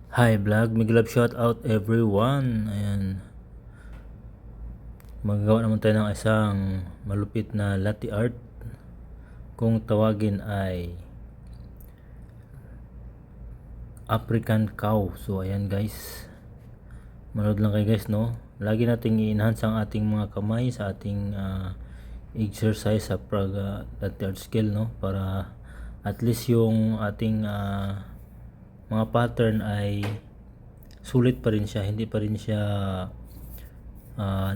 Hi vlog, may love shout out everyone. Ayan, magagawa naman tayo ng isang malupit na latte art. Kung tawagin ay African cow. So ayan guys, manood lang kayo guys, no. Lagi nating i-enhance ang ating mga kamay sa ating exercise sa latte art skill, no, para at least yung ating mga pattern ay sulit pa rin siya, hindi pa rin siya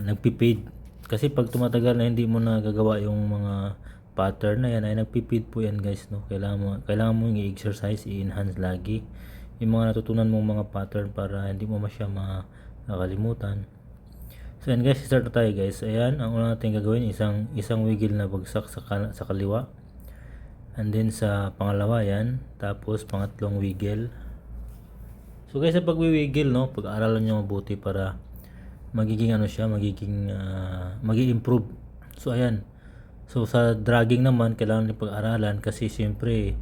nagpipid. Kasi pag tumatagal na hindi mo nagagawa yung mga pattern na yan, ay nagpipid po yan guys, no. Kailangan mo i-exercise, i-enhance lagi yung mga natutunan mong mga pattern para hindi mo masya makalimutan. So yan guys, start na tayo guys. Ayan, ang una natin gagawin, isang wiggle na bagsak sa kaliwa, and then sa pangalawa yan, tapos pangatlong wiggle. So guys, sa pag-wiggle, no, pag-aaralan nyo mabuti para magiging magi-improve. So ayan. So sa dragging naman kailangan din pag-aralan kasi siyempre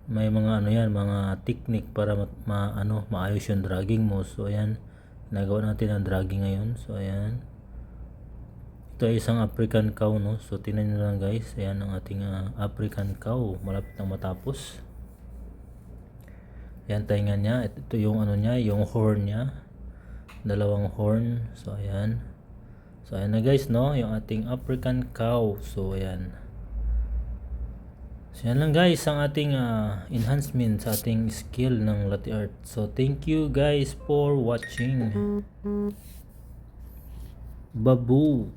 may mga mga technique para maayos yung dragging mo. So ayan, nagawa natin ang dragging ngayon. So ayan. Ito ay isang African cow, no. So tingnan niyo lang guys. Ayan ang ating African cow, malapit na matapos. Ayan tainga niya. Ito yung niya, yung horn niya. Dalawang horn. So ayan. So ayan na guys, no, yung ating African cow. So ayan. So yan lang guys ang ating enhancement sa ating skill ng latte art. So thank you guys for watching. Babu.